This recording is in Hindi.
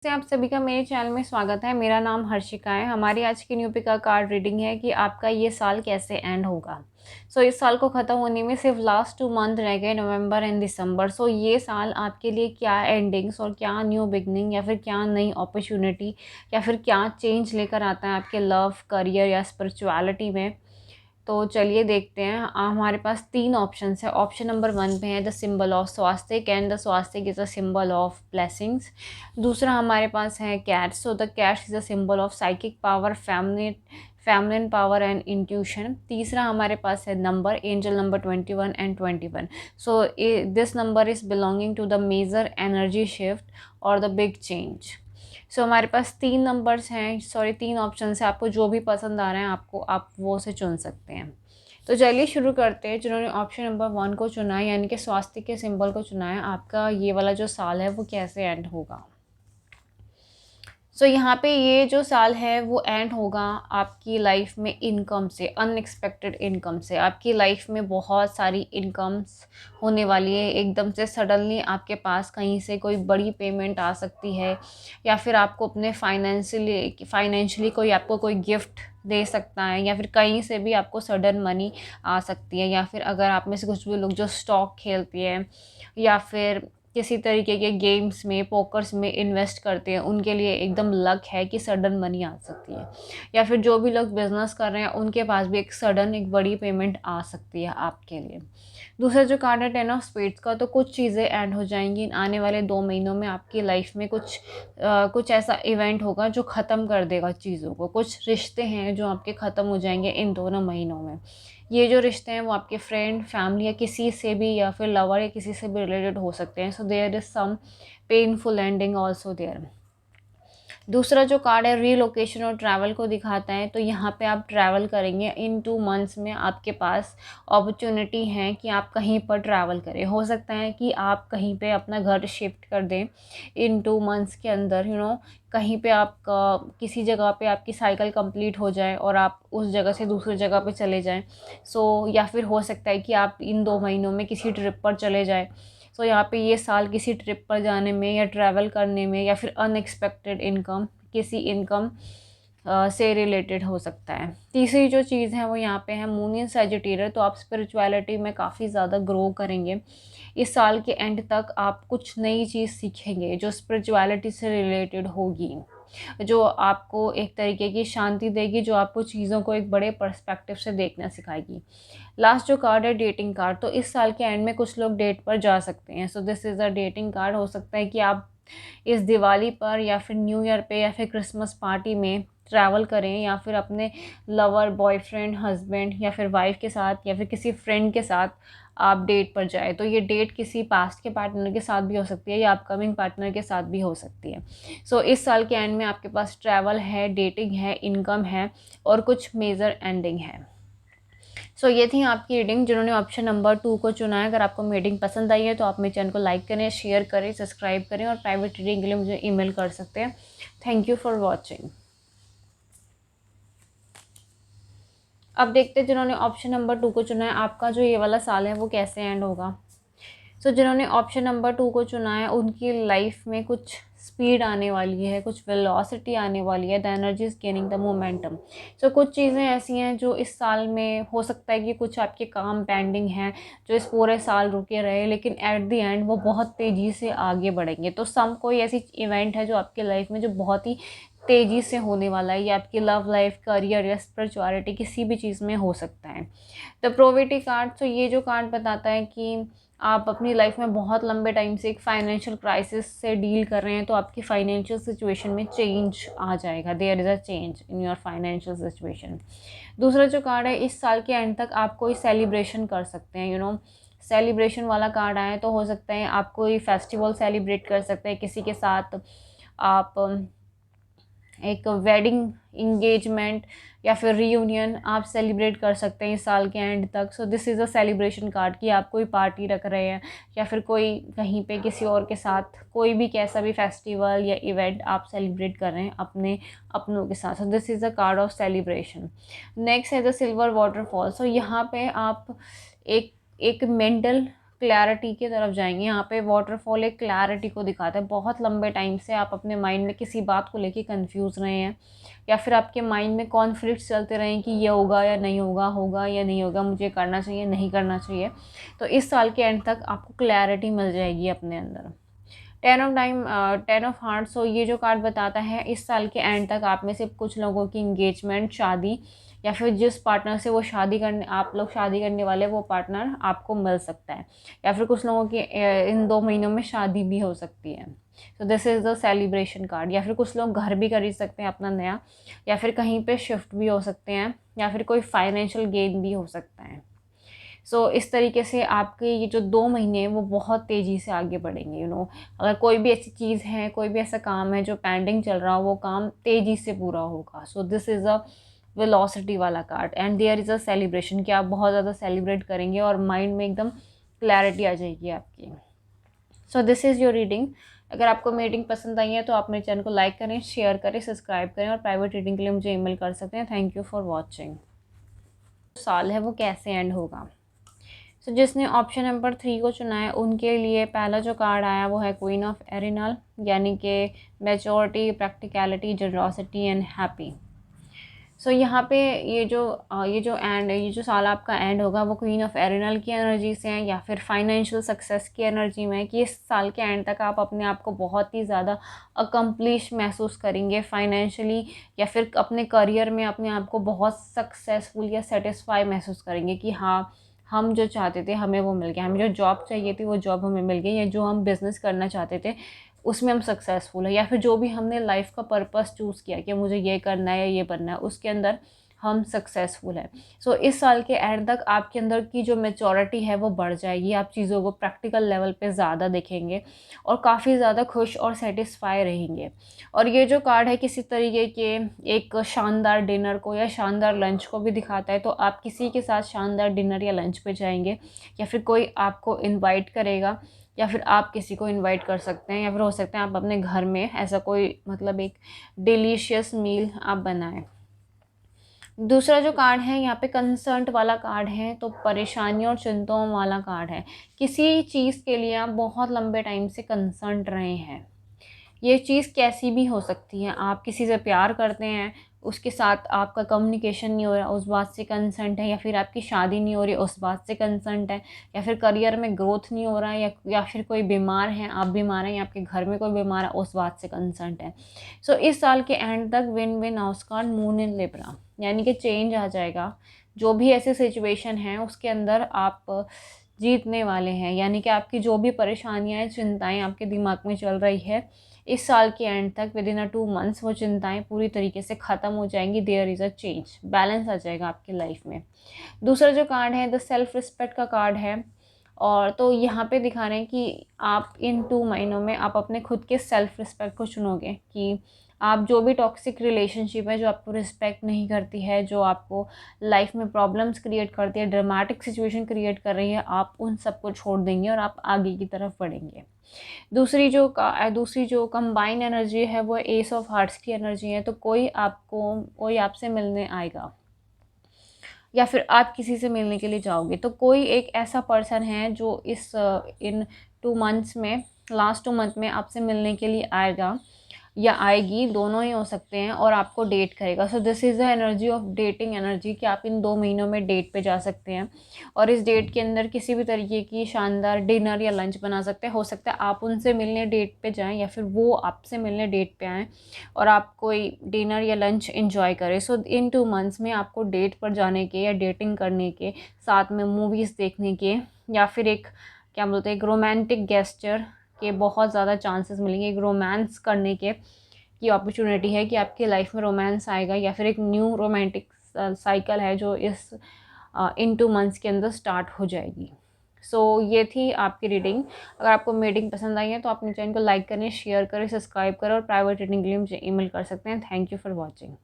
से आप सभी का मेरे चैनल में स्वागत है। मेरा नाम हर्षिका है। हमारी आज की न्यू पिका कार्ड रीडिंग है कि आपका ये साल कैसे एंड होगा। इस साल को ख़त्म होने में सिर्फ लास्ट 2 मंथ रह गए, नवंबर एंड दिसंबर। ये साल आपके लिए क्या एंडिंग्स और क्या न्यू बिगनिंग या फिर क्या नई अपॉर्चुनिटी या फिर क्या चेंज लेकर आता है आपके लव, करियर या स्पिरिचुअलिटी में। तो चलिए देखते हैं। हमारे पास 3 ऑप्शंस है। ऑप्शन नंबर 1 पे है the symbol of swastik and the swastik is a symbol of blessings. दूसरा हमारे पास है cat, so the cat is a symbol of psychic power, feminine power and intuition. तीसरा हमारे पास है number, angel number 21 and 21। This number is belonging to the major energy shift और द बिग चेंज। हमारे पास 3 नंबर्स हैं, 3 ऑप्शंस हैं। आपको जो भी पसंद आ रहे हैं आप वो से चुन सकते हैं। तो चलिए शुरू करते हैं। जिन्होंने ऑप्शन नंबर 1 को चुना है यानी कि स्वास्तिक के सिंबल को चुना है, आपका ये वाला जो साल है वो कैसे एंड होगा। यहाँ पे ये जो साल है वो एंड होगा आपकी लाइफ में इनकम से, अनएक्सपेक्टेड इनकम से। आपकी लाइफ में बहुत सारी इनकम्स होने वाली है। एकदम से सडनली आपके पास कहीं से कोई बड़ी पेमेंट आ सकती है, या फिर आपको अपने फाइनेंशियली कोई आपको कोई गिफ्ट दे सकता है, या फिर कहीं से भी आपको सडन मनी आ सकती है। या फिर अगर आप में से कुछ भी लोग जो स्टॉक खेलती हैं या फिर किसी तरीके के गेम्स में, पोकर्स में इन्वेस्ट करते हैं, उनके लिए एकदम लक है कि सडन मनी आ सकती है। या फिर जो भी लोग बिज़नेस कर रहे हैं उनके पास भी एक बड़ी पेमेंट आ सकती है आपके लिए। दूसरा जो कार्ड है 10 ऑफ स्पेड्स का, तो कुछ चीज़ें एंड हो जाएंगी इन आने वाले 2 महीनों में। आपकी लाइफ में कुछ ऐसा इवेंट होगा जो ख़त्म कर देगा चीज़ों को। कुछ रिश्ते हैं जो आपके ख़त्म हो जाएंगे इन दोनों महीनों में। ये जो रिश्ते हैं वो आपके फ्रेंड, फैमिली या किसी से भी, या फिर लवर या किसी से भी रिलेटेड हो सकते हैं। There is some painful ending also there. दूसरा जो कार्ड है रीलोकेशन और ट्रैवल को दिखाता है। तो यहाँ पे आप ट्रैवल करेंगे इन 2 मंथ्स में। आपके पास अपॉर्चुनिटी है कि आप कहीं पर ट्रैवल करें। हो सकता है कि आप कहीं पे अपना घर शिफ्ट कर दें इन 2 मंथ्स के अंदर। कहीं पे आप किसी जगह पे आपकी साइकिल कंप्लीट हो जाए और आप उस जगह से दूसरी जगह पे चले जाएं। या फिर हो सकता है कि आप इन 2 महीनों में किसी ट्रिप पर चले जाएं। यहाँ पे ये साल किसी ट्रिप पर जाने में या ट्रैवल करने में या फिर अनएक्सपेक्टेड इनकम, किसी इनकम से रिलेटेड हो सकता है। तीसरी जो चीज़ है वो यहाँ पे है मून इन सैजिटेरियस। तो आप स्पिरिचुअलिटी में काफ़ी ज़्यादा ग्रो करेंगे। इस साल के एंड तक आप कुछ नई चीज़ सीखेंगे जो स्पिरिचुअलिटी से रिलेटेड होगी, जो आपको एक तरीके की शांति देगी, जो आपको चीज़ों को एक बड़े पर्सपेक्टिव से देखना सिखाएगी। लास्ट जो कार्ड है डेटिंग कार्ड, तो इस साल के एंड में कुछ लोग डेट पर जा सकते हैं। This is a dating card. हो सकता है कि आप इस दिवाली पर या फिर न्यू ईयर पे या फिर क्रिसमस पार्टी में ट्रैवल करें, या फिर अपने लवर, बॉयफ्रेंड, हस्बैंड या फिर वाइफ के साथ या फिर किसी फ्रेंड के साथ आप डेट पर जाए। तो ये डेट किसी पास्ट के पार्टनर के साथ भी हो सकती है या अपकमिंग पार्टनर के साथ भी हो सकती है। इस साल के एंड में आपके पास ट्रैवल है, डेटिंग है, इनकम है और कुछ मेजर एंडिंग है। ये थी आपकी रीडिंग। जिन्होंने ऑप्शन नंबर 2 को चुना है, अगर आपको मेरी रीडिंग पसंद आई है तो आप मेरे चैनल को लाइक करें, शेयर करें, सब्सक्राइब करें और प्राइवेट रीडिंग के लिए मुझे ईमेल कर सकते हैं। Thank you for watching. अब देखते हैं जिन्होंने ऑप्शन नंबर 2 को चुना है, आपका जो ये वाला साल है वो कैसे एंड होगा। जिन्होंने ऑप्शन नंबर 2 को चुना है उनकी लाइफ में कुछ स्पीड आने वाली है, कुछ वेलोसिटी आने वाली है। The energy is gaining the momentum. कुछ चीज़ें ऐसी हैं जो इस साल में हो सकता है कि कुछ आपके काम पेंडिंग हैं जो इस पूरे साल रुके रहे, लेकिन एट द एंड वो बहुत तेज़ी से आगे बढ़ेंगे। कोई ऐसी इवेंट है जो आपकी लाइफ में जो बहुत ही तेज़ी से होने वाला है। ये आपकी लव लाइफ, करियर या स्पिरिचुअलिटी किसी भी चीज़ में हो सकता है। द प्रोविटी कार्ड, तो ये जो कार्ड बताता है कि आप अपनी लाइफ में बहुत लंबे टाइम से एक फाइनेंशियल क्राइसिस से डील कर रहे हैं, तो आपकी फाइनेंशियल सिचुएशन में चेंज आ जाएगा। There is a change in your financial situation. दूसरा जो कार्ड है, इस साल के एंड तक आप कोई सेलिब्रेशन कर सकते हैं। सेलिब्रेशन वाला कार्ड आए तो हो सकता है आप कोई फेस्टिवल सेलिब्रेट कर सकते हैं किसी के साथ। आप एक वेडिंग, इंगेजमेंट या फिर रीयूनियन आप सेलिब्रेट कर सकते हैं इस साल के एंड तक। This is a celebration card कि आप कोई पार्टी रख रहे हैं या फिर कोई कहीं पे किसी और के साथ कोई भी कैसा भी फेस्टिवल या इवेंट आप सेलिब्रेट कर रहे हैं अपने अपनों के साथ। This is a card of celebration. Next है द सिल्वर वाटरफॉल। यहाँ पे आप एक एक मेंटल क्लैरिटी की तरफ जाएंगे। यहाँ पे वाटरफॉल एक क्लैरिटी को दिखाता है। बहुत लंबे टाइम से आप अपने माइंड में किसी बात को लेके कंफ्यूज रहे हैं, या फिर आपके माइंड में कॉन्फ्लिक्ट्स चलते रहे हैं कि ये होगा या नहीं होगा, होगा या नहीं होगा, मुझे करना चाहिए नहीं करना चाहिए। तो इस साल के एंड तक आपको क्लैरिटी मिल जाएगी अपने अंदर। 10 ऑफ हार्ट्स, सो ये जो कार्ड बताता है इस साल के एंड तक आप में से कुछ लोगों की इंगेजमेंट, शादी, या फिर जिस पार्टनर से वो शादी करने आप लोग शादी करने वाले वो पार्टनर आपको मिल सकता है, या फिर कुछ लोगों की इन 2 महीनों में शादी भी हो सकती है। सो this is the celebration card. या फिर कुछ लोग घर भी खरीद सकते हैं अपना नया, या फिर कहीं पे शिफ्ट भी हो सकते हैं, या फिर कोई फाइनेंशियल गेन भी हो सकता है। इस तरीके से आपके ये जो 2 महीने हैं वो बहुत तेज़ी से आगे बढ़ेंगे। अगर कोई भी ऐसी चीज़ है, कोई भी ऐसा काम है जो पेंडिंग चल रहा हो, वो काम तेज़ी से पूरा होगा। So this is a velocity वाला card and there is a celebration, कि आप बहुत ज़्यादा सेलिब्रेट करेंगे और माइंड में एकदम क्लैरिटी आ जाएगी आपकी। सो दिस इज़ योर रीडिंग। अगर आपको मेरी रीडिंग पसंद आई है तो आप मेरे चैनल को लाइक करें, शेयर करें, सब्सक्राइब करें, और प्राइवेट रीडिंग के लिए मुझे ईमेल कर सकते हैं। Thank you for watching. साल है वो कैसे एंड होगा। जिसने ऑप्शन नंबर 3 को चुना है उनके लिए पहला जो कार्ड आया वो है क्वीन ऑफ एरिनल, यानी कि maturity, practicality, generosity and happy. यहाँ पे ये जो साल आपका एंड होगा वो क्वीन ऑफ एरिनल की एनर्जी से है, या फिर फाइनेंशियल सक्सेस की एनर्जी में है, कि इस साल के एंड तक आप अपने आप को बहुत ही ज़्यादा अकम्प्लिश महसूस करेंगे फाइनेंशियली, या फिर अपने करियर में अपने आप को बहुत सक्सेसफुल या सेटिस्फाई महसूस करेंगे कि हाँ, हम जो चाहते थे हमें वो मिल गया, हमें जो जॉब चाहिए थी वो जॉब हमें मिल गई, या जो हम बिज़नेस करना चाहते थे उसमें हम सक्सेसफुल है, या फिर जो भी हमने लाइफ का पर्पस चूज़ किया कि मुझे ये करना है या ये बनना है, उसके अंदर हम सक्सेसफुल है। इस साल के एंड तक आपके अंदर की जो मैच्योरिटी है वो बढ़ जाएगी। आप चीज़ों को प्रैक्टिकल लेवल पे ज़्यादा देखेंगे और काफ़ी ज़्यादा खुश और सेटिस्फाई रहेंगे। और ये जो कार्ड है किसी तरीके के एक शानदार डिनर को या शानदार लंच को भी दिखाता है। तो आप किसी के साथ शानदार डिनर या लंच पे जाएंगे, या फिर कोई आपको इनवाइट करेगा, या फिर आप किसी को इनवाइट कर सकते हैं, या फिर हो सकता है आप अपने घर में ऐसा कोई मतलब एक डिलीशियस मील आप बनाएं। दूसरा जो कार्ड है यहाँ पे कंसर्न्ड वाला कार्ड है, तो परेशानियों और चिंताओं वाला कार्ड है। किसी चीज़ के लिए आप बहुत लंबे टाइम से कंसर्न्ड रहे हैं। ये चीज़ कैसी भी हो सकती है। आप किसी से प्यार करते हैं, उसके साथ आपका कम्युनिकेशन नहीं हो रहा, उस बात से कंसर्न्ड है, या फिर आपकी शादी नहीं हो रही, उस बात से कंसर्न्ड है, या फिर करियर में ग्रोथ नहीं हो रहा है, या फिर कोई बीमार है, आप बीमार हैं, या आपके घर में कोई बीमार है, उस बात से कंसर्न्ड है। इस साल के एंड तक win win house card moon in Libra, यानी कि चेंज आ जाएगा। जो भी ऐसी सिचुएशन है उसके अंदर आप जीतने वाले हैं, यानी कि आपकी जो भी परेशानियाँ, चिंताएं आपके दिमाग में चल रही है, इस साल के एंड तक विद इन 2 मंथ्स वो चिंताएं पूरी तरीके से ख़त्म हो जाएंगी। There is a change, balance आ जाएगा आपकी लाइफ में। दूसरा जो कार्ड है द सेल्फ रिस्पेक्ट का कार्ड है, और तो यहाँ पे दिखा रहे हैं कि आप इन 2 महीनों में आप अपने खुद के सेल्फ रिस्पेक्ट को चुनोगे, कि आप जो भी टॉक्सिक रिलेशनशिप है जो आपको रिस्पेक्ट नहीं करती है, जो आपको लाइफ में प्रॉब्लम्स क्रिएट करती है, ड्रामेटिक सिचुएशन क्रिएट कर रही है, आप उन सबको छोड़ देंगे और आप आगे की तरफ बढ़ेंगे। दूसरी जो कंबाइन एनर्जी है वो एस ऑफ हार्ट्स की एनर्जी है। तो कोई आपसे मिलने आएगा, या फिर आप किसी से मिलने के लिए जाओगे, तो कोई एक ऐसा पर्सन है जो इन 2 मंथ्स में, लास्ट 2 मंथ में आपसे मिलने के लिए आएगा या आएगी, दोनों ही हो सकते हैं, और आपको डेट करेगा। This is the energy of dating energy, कि आप इन 2 महीनों में डेट पे जा सकते हैं, और इस डेट के अंदर किसी भी तरीके की शानदार डिनर या लंच बना सकते हैं। हो सकता है आप उनसे मिलने डेट पे जाएं, या फिर वो आपसे मिलने डेट पे आएँ और आप कोई डिनर या लंच एंजॉय करें। इन 2 मंथ्स में आपको डेट पर जाने के या डेटिंग करने के, साथ में मूवीज़ देखने के, या फिर एक क्या बोलते हैं एक रोमांटिक गेस्चर के बहुत ज़्यादा चांसेस मिलेंगे। एक रोमांस करने के की अपॉर्चुनिटी है कि आपकी लाइफ में रोमांस आएगा, या फिर एक न्यू रोमांटिक साइकिल है जो इन 2 मंथ्स के अंदर स्टार्ट हो जाएगी। ये थी आपकी रीडिंग। अगर आपको मेरी रीडिंग पसंद आई है तो अपने चैनल को लाइक करें, शेयर करें, सब्सक्राइब करें, और प्राइवेट रीडिंग के लिए मुझे ईमेल कर सकते हैं। Thank you for watching.